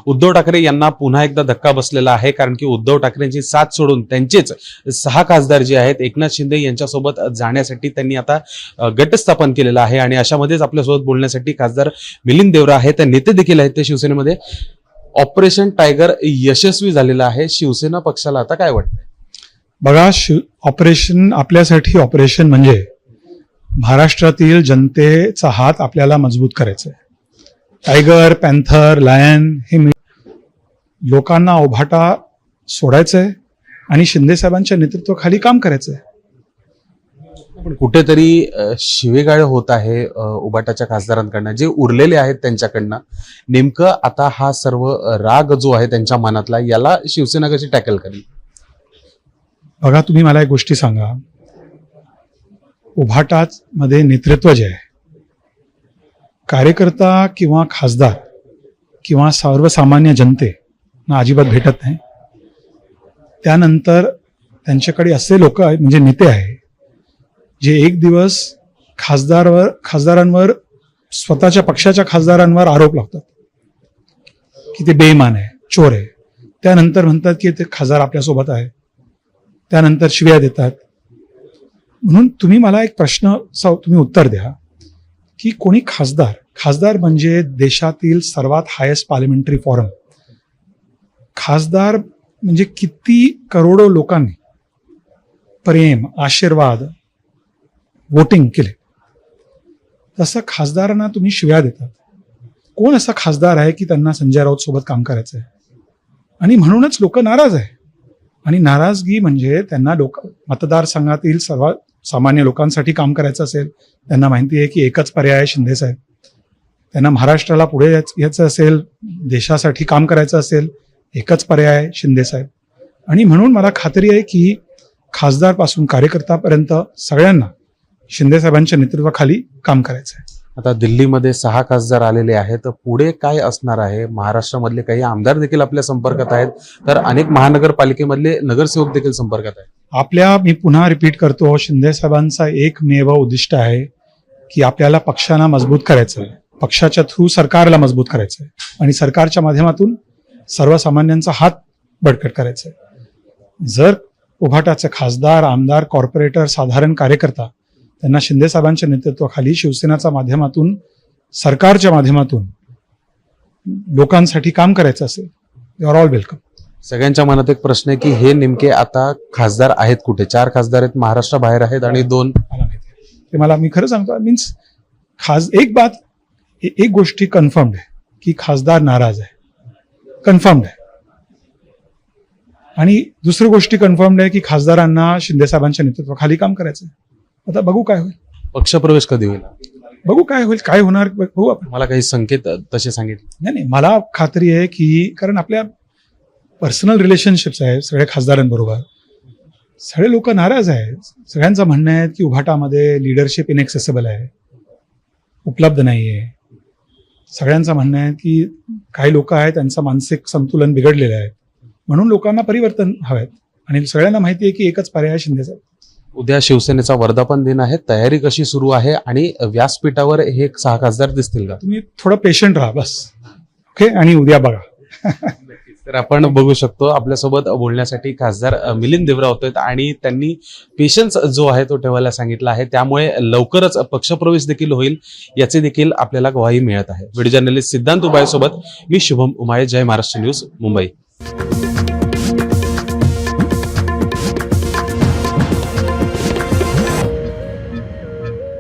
उद्धव ठाकरे यांना पुन्हा एकदा धक्का बसलेला आहे, कारण की उद्धव ठाकरेंची साथ सोडून त्यांचेच 6 खासदार जे आहेत एकनाथ शिंदे यांच्यासोबत जाण्यासाठी त्यांनी आता गट स्थापन केलेला आहे। आणि अशामध्येच आपल्यासोबत बोलण्यासाठी खासदार मिलिंद देवरा आहेत, नेते देखील आहेत ते शिवसेनेमध्ये। ऑपरेशन टायगर यशस्वी झालेलं आहे, शिवसेना पक्षाला आता काय वाटतंय? बघा, ऑपरेशन आपल्यासाठी ऑपरेशन म्हणजे महाराष्ट्रातील जनतेचा हात आपल्याला मजबूत करायचा आहे। टायगर, पॅन्थर, लायन हे लोकांना ओभाटा सोडायचंय आणि शिंदे साहेबांच्या नेतृत्वाखाली काम करायचंय। पण कुठेतरी शिवेगाळ होत आहे उभाटाच्या खासदारांकडनं, जे उरलेले आहेत त्यांच्याकडनं। नेमकं आता हा सर्व राग जो आहे त्यांच्या मनातला, याला शिवसेना कशी टॅकल करेल? बघा, तुम्ही मला एक गोष्टी सांगा, उभाटात मध्ये नेतृत्व जे आहे, कार्यकर्ता किंवा खासदार किंवा सर्वसामान्य जनतेना अजिबात भेटत नाही। त्यानंतर त्यांच्याकडे असे लोक म्हणजे नेते आहे जे एक दिवस खासदारांवर स्वतःच्या पक्षाच्या खासदारांवर आरोप लावतात की ते बेईमान आहे, चोर आहे। त्यानंतर म्हणतात की ते खासदार आपल्यासोबत आहे, त्यानंतर शिव्या देतात। म्हणून तुम्ही मला एक प्रश्न तुम्ही उत्तर द्या की कोणी खासदार म्हणजे देशातील सर्वात हायेस्ट पार्लिमेंटरी फॉरम। खासदार म्हणजे किती करोडो लोकांनी प्रेम, आशीर्वाद, वोटिंग केले, तसं खासदारांना तुम्ही शिव्या देतात। कोण असा खासदार आहे की त्यांना संजय राऊत सोबत काम करायचं आहे? आणि म्हणूनच लोक नाराज आहे। आणि नाराजगी म्हणजे त्यांना मतदारसंघातील सर्व सामान्य लोकांसाठी काम करायचं असेल, त्यांना माहिती आहे की एकच पर्याय आहे शिंदे साहेब। त्यांना महाराष्ट्राला पुढे यायचं असेल, देशासाठी काम करायचं असेल, एकच पर्याय आहे शिंदे साहेब। आणि म्हणून मला खात्री आहे की खासदारपासून कार्यकर्त्यापर्यंत सगळ्यांना शिंदे साहेबांच्या नेतृत्वाखाली काम करायचं आहे। आता दिल्लीमध्ये 6 खासदार आलेले आहेत, पुढे काय असणार आहे? महाराष्ट्रामधले काही आमदार देखील आपल्या संपर्कात आहेत, तर अनेक महानगरपालिकेमधले नगरसेवक देखील संपर्कात आहेत। मी पुन्हा रिपीट करतो, शिंदे साहेबांचा एकमेव उद्दिष्ट आहे की आपल्याला पक्षांना मजबूत करायचं आहे, पक्षाच्या थ्रू सरकारला मजबूत करायचं आहे आणि सरकारच्या माध्यमातून सर्वसामान्यांचा हात बळकट करायचा आहे। जर उभाटाचे खासदार, आमदार, कॉर्पोरेटर, साधारण कार्यकर्ता त्यांना शिंदे साहेबांच्या नेतृत्वाखाली शिवसेनेच्या माध्यमातून, सरकारच्या माध्यमातून लोकांसाठी काम करायचं असेल, यू आर ऑल वेलकम। सगळ्यांच्या मनात एक प्रश्न आहे की हे नेमके आता खासदार आहेत कुठे? 4 खासदार आहेत, महाराष्ट्राबाहेर आहेत आणि 2 ते मी खरं सांगतो, मीन्स एक गोष्टी कन्फर्म्ड आहे की खासदार नाराज आहे, कन्फर्म्ड आहे। आणि दुसरी गोष्टी कन्फर्म्ड आहे की खासदारांना शिंदे साहेबांच्या नेतृत्वाखाली काम करायचं आहे। आता बघू काय होईल, पक्षप्रवेश कधी होईल, बघू काय होईल, काय होणार बघू आपण। मला काही संकेत तसे सांगितले नाही, मला खात्री आहे की कारण आपल्या पर्सनल रिलेशनशिप्स आहेत सगळ्या खासदारांबरोबर, सगळे लोक नाराज आहेत। सगळ्यांचं म्हणणं आहे की उभाटामध्ये लिडरशिप इनएक्सेसिबल आहे, उपलब्ध नाही आहे। सगळ्यांचं म्हणणं आहे की काही लोक आहेत त्यांचं मानसिक संतुलन बिघडलेलं आहे, म्हणून लोकांना परिवर्तन हवं आहे। आणि सगळ्यांना माहिती आहे की एकच पर्याय शिंदे साहेब। उद्या शिवसेनेचा वर्धापन दिन आहे, तयारी कशी सुरू आहे आणि व्यासपीठावर हे 6 खासदार दिसतील का? तुम्ही थोडं पेशंट राहा बस, ओके, आणि उद्या बघा। तर आपण बघू शकतो आपल्यासोबत बोलण्यासाठी खासदार मिलिंद देवरा होते आणि त्यांनी पेशन्स जो आहे तो ठेवायला सांगितला आहे, त्यामुळे लवकरच पक्षप्रवेश देखील होईल याचे देखील आपल्याला ग्वाही मिळत आहे। व्हिडिओ जर्नलिस्ट सिद्धांत उबाळे सोबत मी शुभम उमाळे, जय महाराष्ट्र न्यूज, मुंबई।